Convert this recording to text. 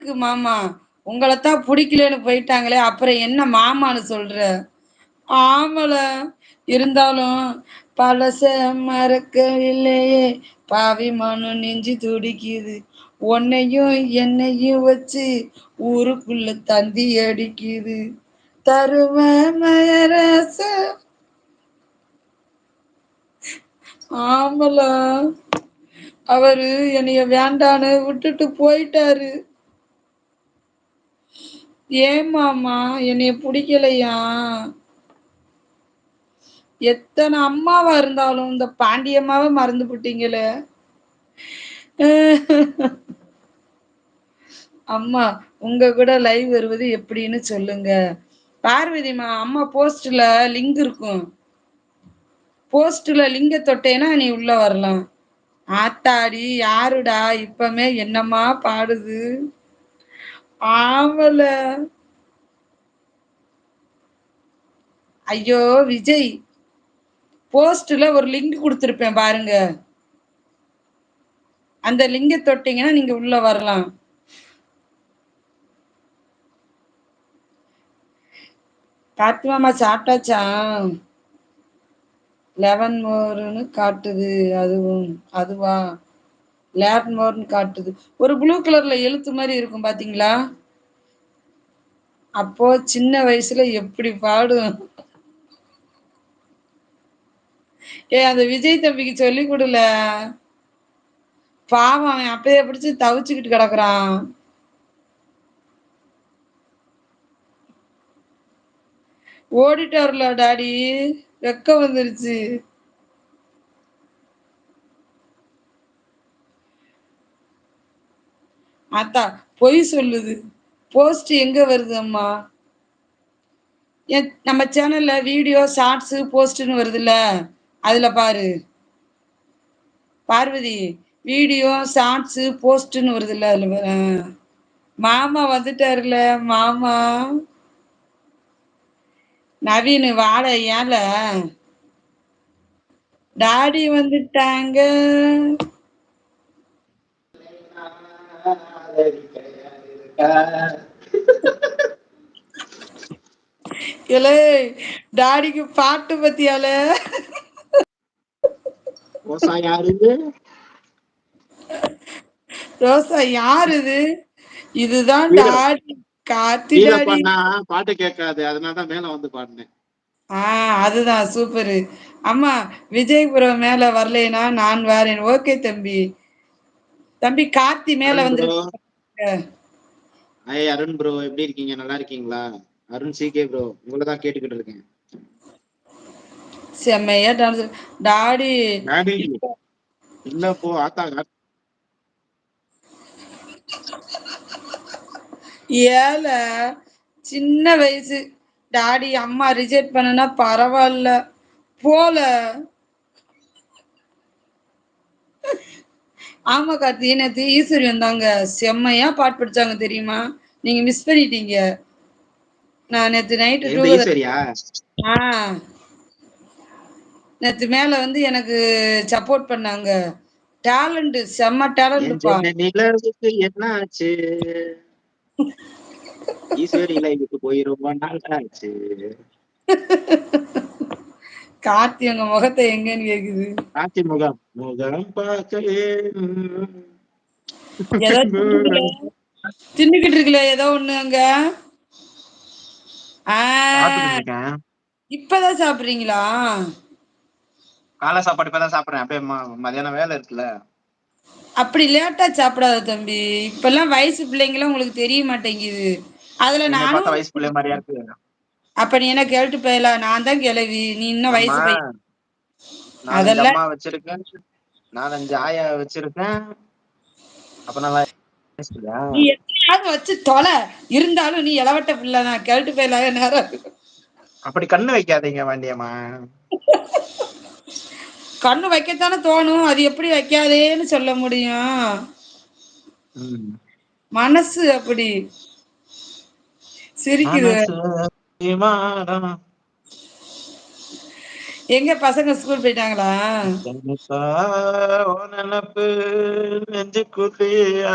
மாமா உங்களத்தான் புடிக்கலன்னு போயிட்டாங்களே அப்புறம் என்ன மாமான்னு சொல்ற? ஆமல இருந்தாலும் பழச மறக்கவில்லையே பாவி மனு நெஞ்சு துடிக்குது உன்னையும் என்னையும் வச்சு ஊருக்குள்ள தந்தி அடிக்குது தருவ மயரச. ஆமல அவரு என்னைய வேண்டான்னு விட்டுட்டு போயிட்டாரு. ஏன் மாமா என்னைய பிடிக்கலையா? எத்தனை அம்மாவா இருந்தாலும் இந்த பாண்டியம்மாவை மறந்து விட்டீங்களே. அம்மா உங்க கூட லைவ் வருவது எப்படின்னு சொல்லுங்க. பார்வதிமா அம்மா போஸ்ட்ல லிங்க் இருக்கும். போஸ்ட்ல லிங்க தொட்டேன்னா நீ உள்ள வரலாம். ஆத்தாடி யாருடா இப்பமே என்னம்மா பாடுது? ஆமல ஐயோ விஜய் போஸ்ட்ல ஒரு லிங்க் கொடுத்துருப்பேன் பாருங்க. அந்த லிங்க தொட்டீங்கன்னா நீங்க உள்ள வரலாம். காட்டுவாமா சாப்பிட்டாச்சா? 11 மோர்னு காட்டுது. அதுவா 11 மோர்னு காட்டுது. ஒரு ப்ளூ கலர்ல எழுத்து மாதிரி இருக்கும் பாத்தீங்களா? அப்போ சின்ன வயசுல எப்படி பாடும். அந்த விஜய் தம்பிக்கு சொல்லி கொடுல. பாவம் அவன் அப்பயே பிடிச்சு தவிச்சுக்கிட்டு கிடக்குறான். ஓடிட்டார்ல டாடி, வெக்க வந்துருச்சு. அத்தா பொய் சொல்லுது. போஸ்ட் எங்க வருது அம்மா? நம்ம சேனல்ல வீடியோ ஷார்ட்ஸ் போஸ்ட்னு வருதுல்ல, அதுல பாரு பார்வதி. வீடியோ ஷார்ட்ஸ் போஸ்ட்னு வருதுல்ல, அதுல பாரு. மாமா வந்துட்டாருல மாமா. நவீன் வாழ ஏல டாடி வந்துட்டாங்க. இலே டாடிக்கு பாட்டு பத்தியால. ரோசா யாரு இது? ரோசா யாரு இது? இதுதான் டாடி, கார்த்தி டாடி. பாட்டு கேட்காது, அதனாலதான் மேல வந்து பாடினேன். அதுதான் சூப்பரு. அம்மா விஜயபுரம் மேல வரலைனா நான் வரேன். ஓகே தம்பி. தம்பி கார்த்தி மேல வந்து அருண் ப்ரோ எப்படி இருக்கீங்க? நல்லா இருக்கீங்களா? அருண் சிகே ப்ரோ உங்களதான் கேட்டுக்கிட்டு இருக்கேன். செம்மையா டான்ஸ். டாடி இல்ல போ ஆத்தா. ஏல சின்ன வயசு டாடி அம்மா ரிஜெக்ட் பண்ணனா பரவாயில்ல போல. ஆமா கார்த்தி, நேத்து ஈஸ்வரி வந்தாங்க. செம்மையா பாட்டு படிச்சாங்க தெரியுமா? நீங்க மிஸ் பண்ணிட்டீங்க. நான் நேத்து நைட்டு நேத்து மேல வந்து எனக்கு சப்போர்ட் பண்ணாங்க. டேலண்ட், செம்ம டேலண்ட்ப்பா. என்ன ஆச்சு? ஈஸ்வரி லைவுக்கு போய் ரொம்ப நாள் ஆச்சு. கார்த்தி உங்க முகத்தை எங்கன்னு கேக்குது. கார்த்தி முகம் முகம் பார்க்கவே ஏதோ தின்னுக்கிட்டு இருக்குல்ல ஏதோ ஒண்ணு அங்க. இப்பதான் சாப்பிடுறீங்களா? காலை சாப்பாடு இப்பதான் சாப்பிடுறேன். அப்படியே மதியானம் வேலை இருக்குல்ல. அப்படி லேட்டா சாப்பிடாத தம்பி. இப்பெல்லாம் வயசு பிள்ளைங்களும் உங்களுக்கு தெரிய மாட்டேங்குது. அதுல நானும் வயசு பிள்ளை மாதிரியா இருக்கு. அப்ப நீ என்ன கேட்டு போயல? நான் தான் கிளவி, நீ இன்னும் வயசு பையன். 4 அம்மா வச்சிருக்கேன், 4-5 ஆயா வச்சிருக்கேன். அப்ப நல்லா நீ எத்தனையாவது வச்சு தொலை. இருந்தாலும் நீ இளவட்ட பிள்ளைதான். கேட்டு போயலாக நேரம். அப்படி கண்ணு வைக்காதீங்க வாண்டியம்மா. கண்ணு வைக்கத்தானே தோணும். அது எப்படி வைக்காதேன்னு சொல்ல முடியும்? மனசு அப்படி சிரிக்குது. எங்க பசங்க ஸ்கூல் போயிட்டாங்களா? நினப்பு நெஞ்சுக்குள்ளியாடும்.